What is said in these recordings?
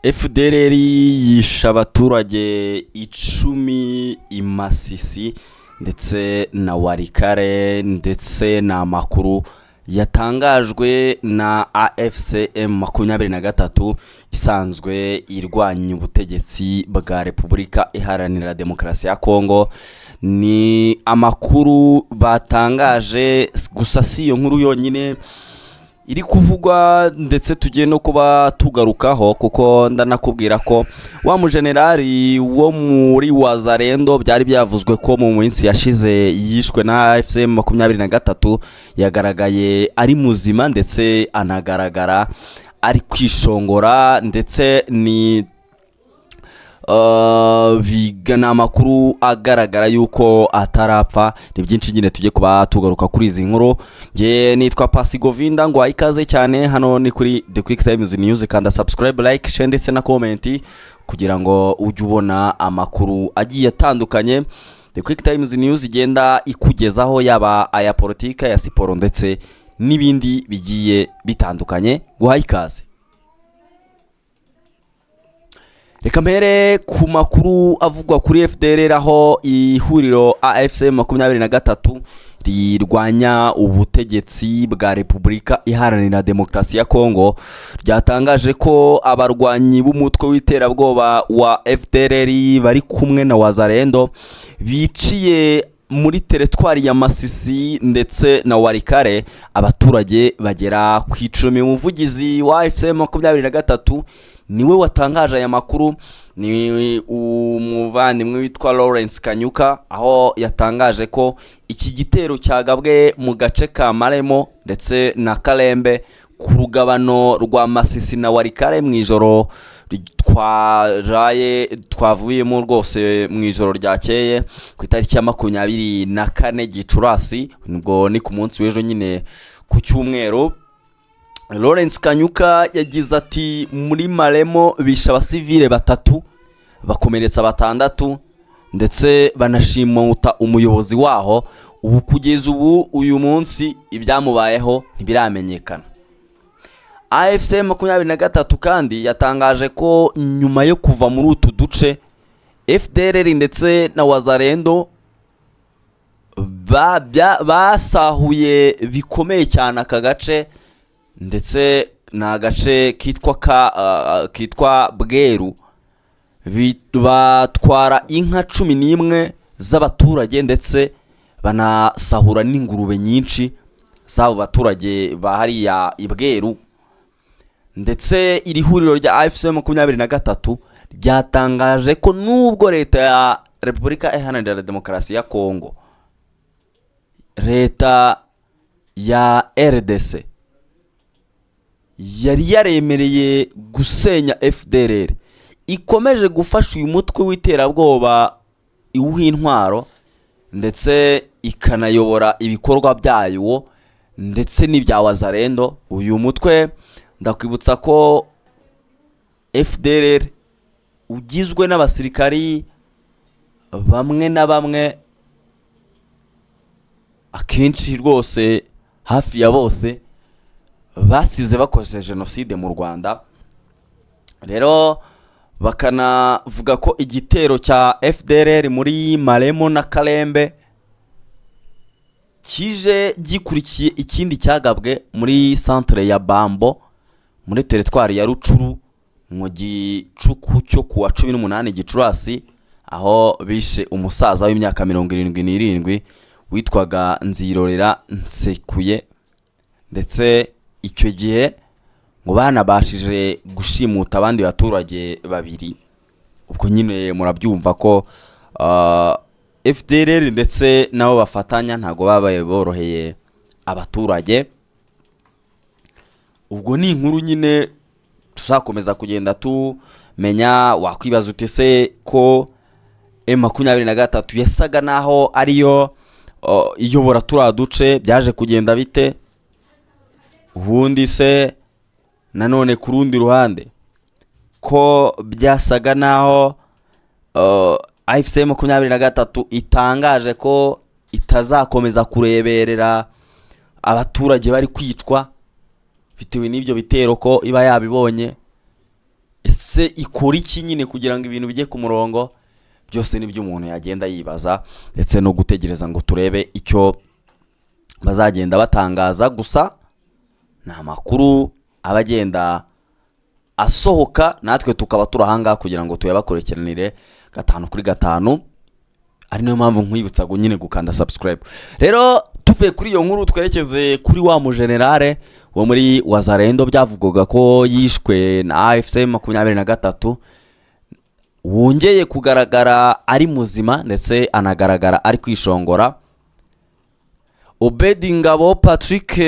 FDLR yishe abaturage 10 i Masisi ndetse na Warikare, ndetse na makuru yatangajwe na AFCM 23 isanzwe irwanya ubutegetsi bwa Repubulika Iharanira Demokarasi ya Kongo. Ni amakuru batangaje, gusa si iyo nkuru yonyine iri kuvugwa, ndetse tugiye no kuba tugarukaho, kuko ndanakubwira ko wa mujenerali wo muri Wazalendo byari byavuzwe ko mu minsi yashize yishwe na AFCM 23 yagaragaye ari muzima, ndetse anagaragara ari kwishongora, ndetse ni bigana amakuru agaragara yuko atarapfa. Ni byinshi nyine tujye kuba tugaruka kuri izi nkuru. Nge nitwa Pasi Govinda, ngo ikaze cyane hano ni kuri The Quick Times News, kanda subscribe, like, share ndetse na comment kugira ngo ujye ubona amakuru agiye atandukanye The Quick Times News igenda ikugezaho, yaba aya politika, ya siporo ndetse n'ibindi bigiye bitandukanye. Guha ikaze. Reka mbere ku makuru avugwa kuri FDLR, aho ihuriro AFCM 23 rirwanya ubutegetsi bwa Repubulika Iharanira Demokarasi ya Kongo ryatangaje ko abarwanyi b'umutwe w'iterabwoba wa FDLR bari kumwe na Wazalendo biciye muri teritwari ya Masisi ndetse na Warikare abaturage bagera ku 10. Umuvugizi wa AFCM 23 niwe watangaje aya makuru, ni umuvandimwe witwa Lawrence Kanyuka, aho yatangaje ko iki gitero cyagabwe mu gace ka Maremo ndetse na Kalembe ku rugabano rwa Masisi na Warikare mu ijoro twavuyemo rwose mu ijoro ryakeye ku itariki ya 24 Gicurasi, ngo ni ku munsi w'ejo nyine ku cyumweru. Lawrence Kanyuka yagize ati muri Maremo bisha abasivile 3 bakomeretsa 6 ndetse banashimuta umuyobozi waho. Ubu kugeza uyu munsi ibyamubayeho ntibiramenyekana. AFCM 23 kandi yatangaje ko nyuma yo kuva muri utu duce FDLR ndetse na Wazalendo basahuye bikomeye cyane aka gace, ndetse na gace kitwa Bweru, batwara inka 11 z'abaturage, ndetse banasahura n'ingurube nyinshi z'abo baturage bahariya Ibweru. Ndetse iri huriro rya AFCM 23 byatangaje ko nubwo leta ya Repubulika Iharanira Demokarasi ya Kongo, leta ya RDC yari yaremereye gusenya FDLR, ikomeje gufasha uyu mutwe w'iterabwoba iwuha intwaro, ndetse ikanayobora ibikorwa byayo ndetse n'ibya Wazalendo. Uyu mutwe ndakwibutsa ko FDLR ugizwe n'abasirikari bamwe na bamwe, akenshi rwose hafi ya bose basize bakoze jenoside mu Rwanda. Rero bakanavuga ko igitero cya FDLR muri Maremo na Kalembe kije gikurikiye ikindi cyagabwe muri centre ya Bambo muri teritwari ya Rucuru mu gicuku cyo kuwa 18 Gicurasi, aho bishe umusaza w'imyaka 77 witwaga Nzirorera Nsekuye, ndetse icyo gihe ngo banabashije gushimuta abandi baturage 2. Ubwo nyine murabyumva ko FDLR ndetse nabo bafatanya ntago babaye boroheye abaturage. Ubwo ni inkuru nyine tuzakomeza kugenda tumenya. Wakwibaza utese ko M23 yasaga naho ariyo iyobora turaduce, byaje kugenda bite? Ubundi se nanone ku rundi ruhande ko byasaga naho AFCM 23 itangaje ko itazakomeza kureberera abaturage bari kwicwa bitewe n'ibyo bitero ko iba yabibonye. se ikora iki nyine kugira ngo ibintu bijye ku murongo. Byose nibyo umuntu yagenda yibaza ndetse no gutegereza ngo turebe icyo bazagenda batangaza. Gusa ni amakuru abagenda asohoka, natwe tukaba turahanga kugira ngo tuyabakurikiranire 5/5. ari nayo mpamvu nkwibutsa ngo nyine gukanda subscribe. Rero tuvuye kuri iyo nkuru twerekeze kuri wa mujenerale wo muri Wazalendo byavugaga ko yishwe na AFC 23, wongeye kugaragara ari muzima ndetse anagaragara ari kwishongora. Obedi Ngabo Patrick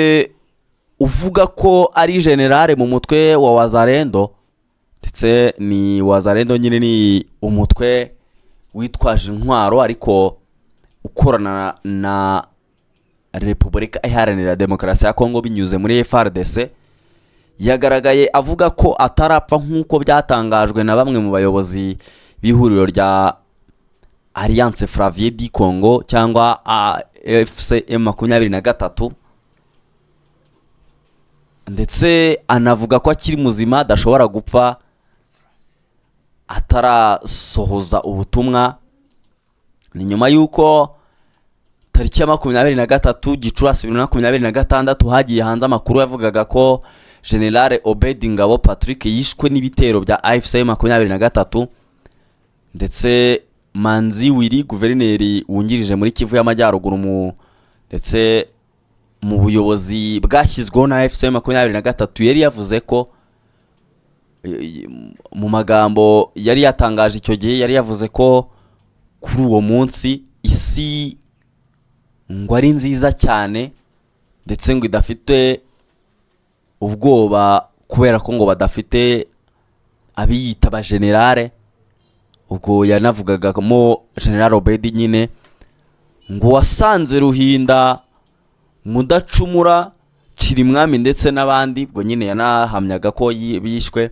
uvuga ko ari generale mu mutwe wa Wazalendo, ndetse ni Wazalendo nyine ni umutwe witwaje intwaro ariko ukorana na Repubulika Iharanira Demokarasi ya Kongo binyuze muri FARDC, yagaragaye avuga ko atarapfa nk'uko byatangajwe na bamwe mu bayobozi b'ihuriro rya Alliance Fleuve du Congo cyangwa AFC M23, ndetse anavuga ko akiri muzima adashobora gupfa atarasohoza ubutumwa. Ni nyuma yuko tariki ya 23 Gicurasi 2026 hagiye hanze amakuru yavugaga ko General Obedi Ngabo Patrick yishwe n'ibitero bya AFC 23, ndetse Manzi Wiri guverineri wungirije muri Kivu y'Amajyaruguru ndetse mu buyobozi bwashyizweho na AFC 23 yari yavuze ko mu magambo yari yatangaje icyo gihe, yari yavuze ko kuri uwo munsi isi ngo ari nziza cyane ndetse ngo idafite ubwoba kubera ko ngo badafite abiyita ba generale. Ubwo yanavugaga mo General Obedi nyine ngo wasanze Ruhinda, Mudacumura, Cirimwami ndetse n'abandi. Ubwo nyine yanahamyaga ko bishwe.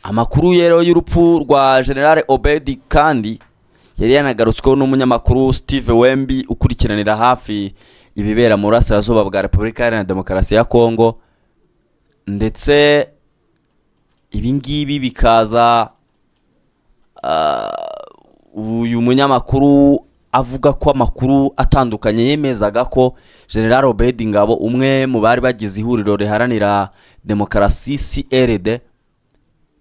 Amakuru rero y'urupfu rwa General Obedi kandi yari yanagarutsweho n'umunyamakuru Steve Wembi ukurikiranira hafi ibibera mu burasirazuba bwa Repubulika Iharanira Demokarasi ya Kongo, ndetse ibingibi bikaza uyu munyamakuru avuga ko amakuru atandukanye yemezaga ko General Obedi Ngabo, umwe mu bari bagize ihuriro riharanira demokarasi CRD,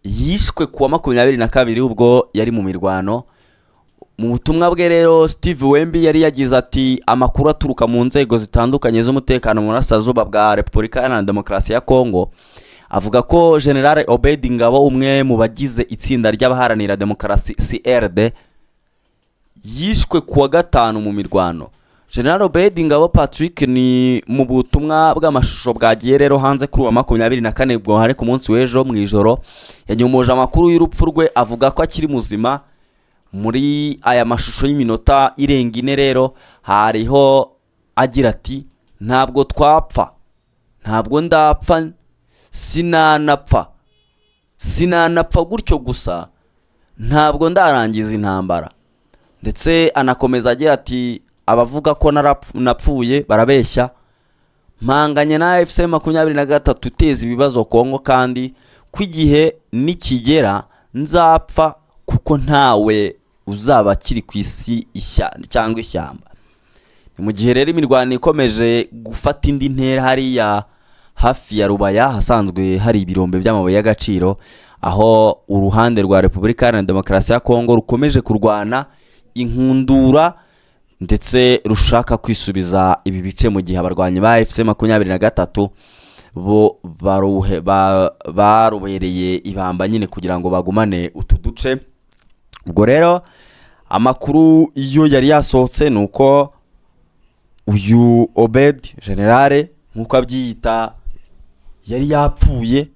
yishwe kuwa 22 ubwo yari mu mirwano. Mu butumwa bwe rero Steve Wembi yari yagize ati amakuru aturuka mu nzego zitandukanye z'umutekano mu burasirazuba bwa Repubulika Iharanira Demokarasi ya Kongo avuga ko General Obedi Ngabo, umwe mu bagize itsinda ry'abaharanira demokarasi CRD, yishwe kuwa 5 mu mirwano. General Obedi Ngabo Patrick ni mu butumwa bw'amashusho bwagiye rero hanze kuri wa 24 ubwo hari ku munsi w'ejo mu ijoro, yanyumuje amakuru y'urupfu rwe avuga ko akiri muzima. Muri aya mashusho y'iminota irenga 4 rero hariho agira ati ntabwo twapfa, ntabwo ndapfa, sinanapfa gutyo gusa, ntabwo ndarangiza intambara. Ndetse anakomeza agira ati abavuga ko napfuye barabeshya, mpanganye na AFC 23 uteza ibibazo Kongo, kandi kwigihe nikigera nzapfa kuko ntawe uzaba kiri ku isi cyangwa ishyamba. Ni mu gihe rero imirwano ikomeje gufata indi ntera hariya hafi ya Rubaya hasanzwe hari ibirombe by'amabuye y'agaciro, aho uruhande rwa Repubulika Iharanira Demokarasi ya Kongo rukomeje kurwana inkundura ndetse rushaka kwisubiza ibi bice, mu gihe abarwanyi ba AFC 23 bo barubereye ibamba nyine kugira ngo bagumane utu duce. Ubwo rero amakuru iyo yari yasohotse nuko uyu Obedi generale nkuko abyita yari yapfuye,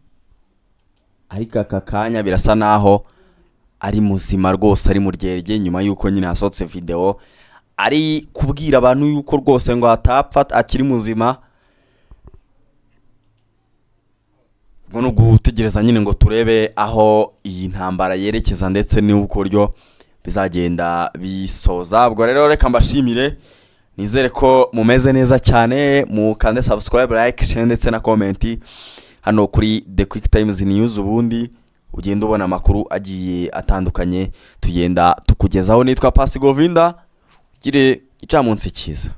ariko aka kanya birasa naho ari muzima rwose, ari mu ryerye, nyuma yuko nyine hasohotse video ari kubwira abantu yuko rwose ngo atapfa akiri muzima. Ubwo no gutegereza nyine ngo turebe aho iyi ntambara yerekeza ndetse n'uburyo bizagenda bisoza. Ubwo rero reka mbashimire, nizere ko mumeze neza cyane, mukande subscribe, like, share ndetse na comment hano kuri The Quick Times News, ubundi ugenda ubona amakuru agiye atandukanye tugenda tukugezaho. Nitwa Pasi Govinda, gire icamunsi cyiza.